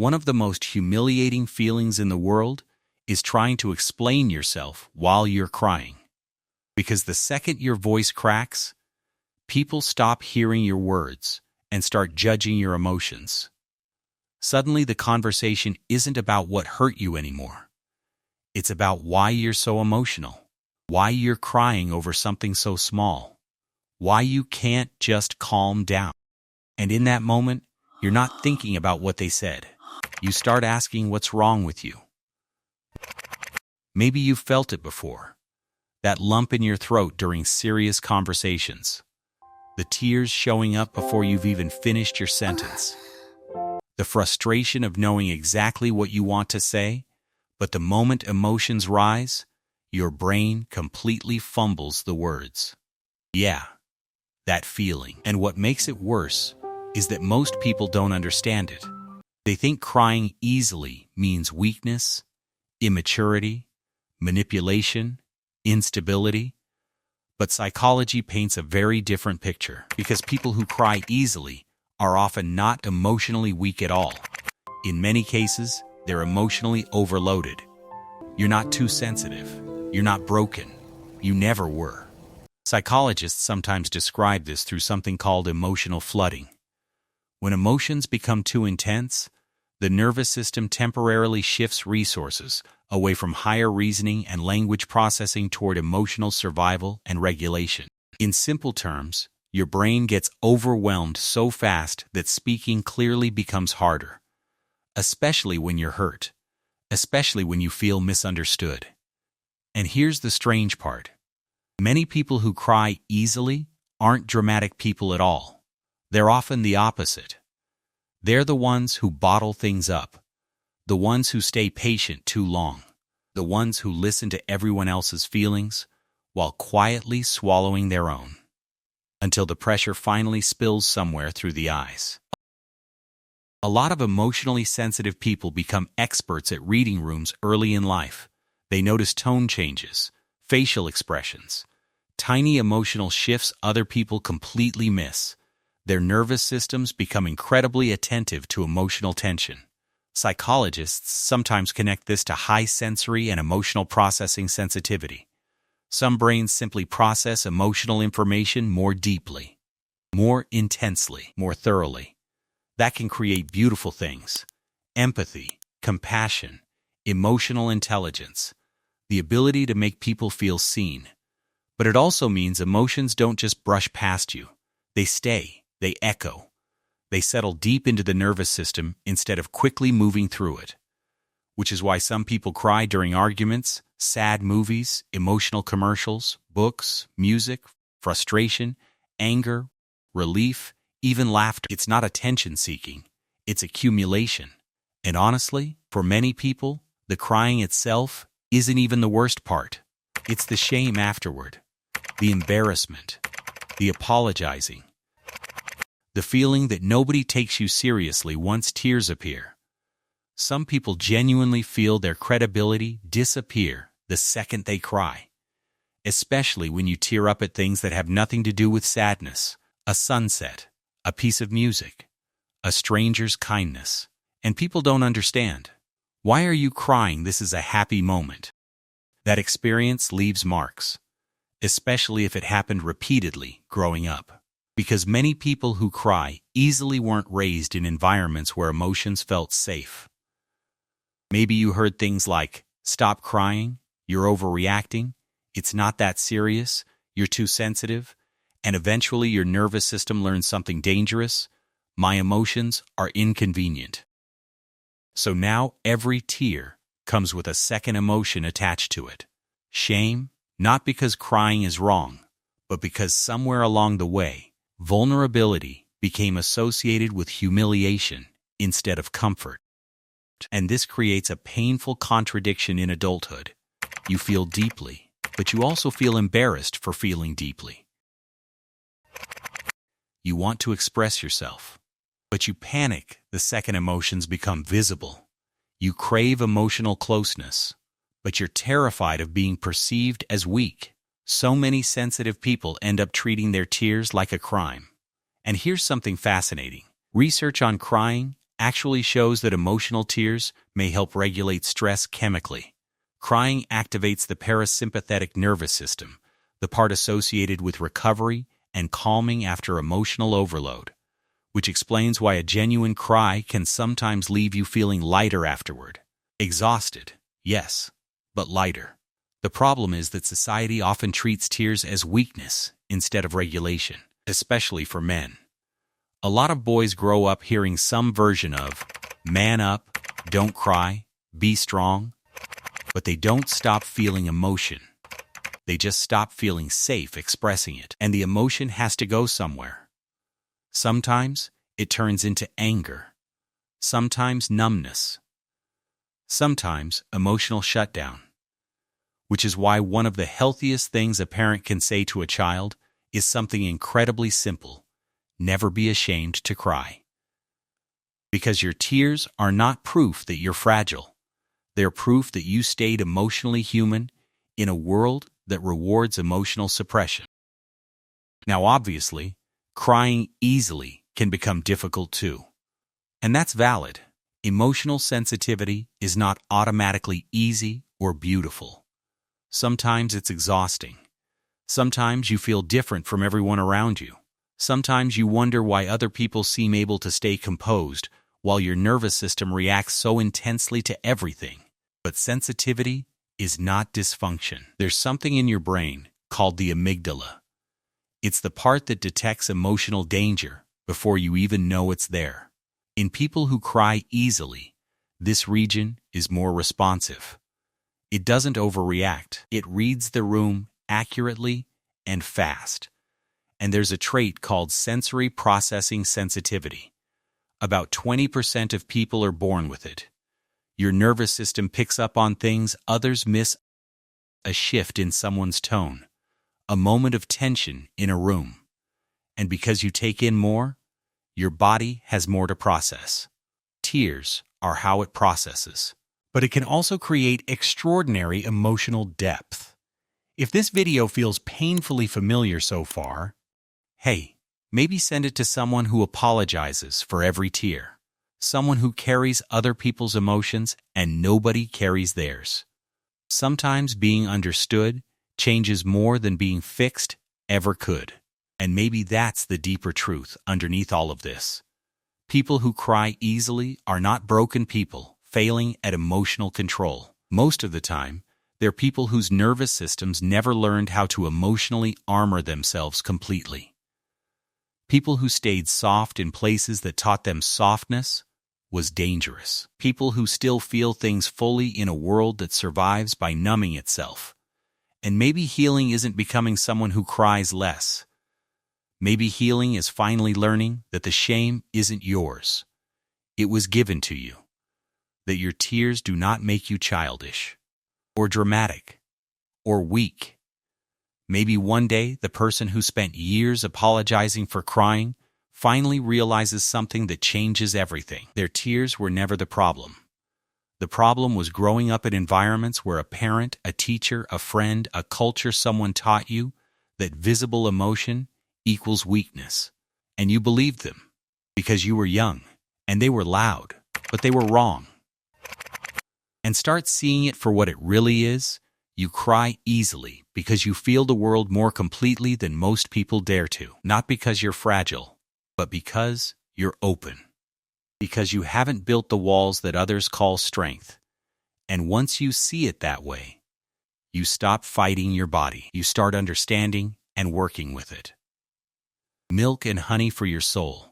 One of the most humiliating feelings in the world is trying to explain yourself while you're crying. Because the second your voice cracks, people stop hearing your words and start judging your emotions. Suddenly, the conversation isn't about what hurt you anymore. It's about why you're so emotional, why you're crying over something so small, why you can't just calm down. And in that moment, you're not thinking about what they said. You start asking what's wrong with you. Maybe you've felt it before. That lump in your throat during serious conversations. The tears showing up before you've even finished your sentence. The frustration of knowing exactly what you want to say, but the moment emotions rise, your brain completely fumbles the words. Yeah, that feeling. And what makes it worse is that most people don't understand it. They think crying easily means weakness, immaturity, manipulation, instability. But psychology paints a very different picture, because people who cry easily are often not emotionally weak at all. In many cases, they're emotionally overloaded. You're not too sensitive. You're not broken. You never were. Psychologists sometimes describe this through something called emotional flooding. When emotions become too intense, the nervous system temporarily shifts resources away from higher reasoning and language processing toward emotional survival and regulation. In simple terms, your brain gets overwhelmed so fast that speaking clearly becomes harder, especially when you're hurt, especially when you feel misunderstood. And here's the strange part. Many people who cry easily aren't dramatic people at all. They're often the opposite. They're the ones who bottle things up, the ones who stay patient too long, the ones who listen to everyone else's feelings while quietly swallowing their own, until the pressure finally spills somewhere through the eyes. A lot of emotionally sensitive people become experts at reading rooms early in life. They notice tone changes, facial expressions, tiny emotional shifts other people completely miss. Their nervous systems become incredibly attentive to emotional tension. Psychologists sometimes connect this to high sensory and emotional processing sensitivity. Some brains simply process emotional information more deeply, more intensely, more thoroughly. That can create beautiful things: empathy, compassion, emotional intelligence, the ability to make people feel seen. But it also means emotions don't just brush past you. They stay. They echo. They settle deep into the nervous system instead of quickly moving through it. Which is why some people cry during arguments, sad movies, emotional commercials, books, music, frustration, anger, relief, even laughter. It's not attention-seeking. It's accumulation. And honestly, for many people, the crying itself isn't even the worst part. It's the shame afterward, the embarrassment, the apologizing, the feeling that nobody takes you seriously once tears appear. Some people genuinely feel their credibility disappear the second they cry, especially when you tear up at things that have nothing to do with sadness: a sunset, a piece of music, a stranger's kindness. And people don't understand. Why are you crying? This is a happy moment. That experience leaves marks, especially if it happened repeatedly growing up. Because many people who cry easily weren't raised in environments where emotions felt safe. Maybe you heard things like, "Stop crying, you're overreacting, it's not that serious, you're too sensitive," and eventually your nervous system learns something dangerous: my emotions are inconvenient. So now every tear comes with a second emotion attached to it: shame, not because crying is wrong, but because somewhere along the way, vulnerability became associated with humiliation instead of comfort. And this creates a painful contradiction in adulthood. You feel deeply, but you also feel embarrassed for feeling deeply. You want to express yourself, but you panic the second emotions become visible. You crave emotional closeness, but you're terrified of being perceived as weak. So many sensitive people end up treating their tears like a crime. And here's something fascinating. Research on crying actually shows that emotional tears may help regulate stress chemically. Crying activates the parasympathetic nervous system, the part associated with recovery and calming after emotional overload, which explains why a genuine cry can sometimes leave you feeling lighter afterward. Exhausted, yes, but lighter. The problem is that society often treats tears as weakness instead of regulation, especially for men. A lot of boys grow up hearing some version of, "Man up, don't cry, be strong," but they don't stop feeling emotion. They just stop feeling safe expressing it, and the emotion has to go somewhere. Sometimes it turns into anger, sometimes numbness, sometimes emotional shutdown, which is why one of the healthiest things a parent can say to a child is something incredibly simple: never be ashamed to cry. Because your tears are not proof that you're fragile. They're proof that you stayed emotionally human in a world that rewards emotional suppression. Now, obviously, crying easily can become difficult too. And that's valid. Emotional sensitivity is not automatically easy or beautiful. Sometimes it's exhausting. Sometimes you feel different from everyone around you. Sometimes you wonder why other people seem able to stay composed while your nervous system reacts so intensely to everything. But sensitivity is not dysfunction. There's something in your brain called the amygdala. It's the part that detects emotional danger before you even know it's there. In people who cry easily, this region is more responsive. It doesn't overreact. It reads the room accurately and fast. And there's a trait called sensory processing sensitivity. About 20% of people are born with it. Your nervous system picks up on things others miss: a shift in someone's tone, a moment of tension in a room. And because you take in more, your body has more to process. Tears are how it processes. But it can also create extraordinary emotional depth. If this video feels painfully familiar so far, hey, maybe send it to someone who apologizes for every tear. Someone who carries other people's emotions and nobody carries theirs. Sometimes being understood changes more than being fixed ever could. And maybe that's the deeper truth underneath all of this. People who cry easily are not broken people failing at emotional control. Most of the time, they're people whose nervous systems never learned how to emotionally armor themselves completely. People who stayed soft in places that taught them softness was dangerous. People who still feel things fully in a world that survives by numbing itself. And maybe healing isn't becoming someone who cries less. Maybe healing is finally learning that the shame isn't yours. It was given to you. That your tears do not make you childish, or dramatic, or weak. Maybe one day the person who spent years apologizing for crying finally realizes something that changes everything. Their tears were never the problem. The problem was growing up in environments where a parent, a teacher, a friend, a culture, someone taught you that visible emotion equals weakness. And you believed them because you were young and they were loud, but they were wrong. And start seeing it for what it really is. You cry easily because you feel the world more completely than most people dare to. Not because you're fragile, but because you're open. Because you haven't built the walls that others call strength. And once you see it that way, you stop fighting your body. You start understanding and working with it. Milk and honey for your soul.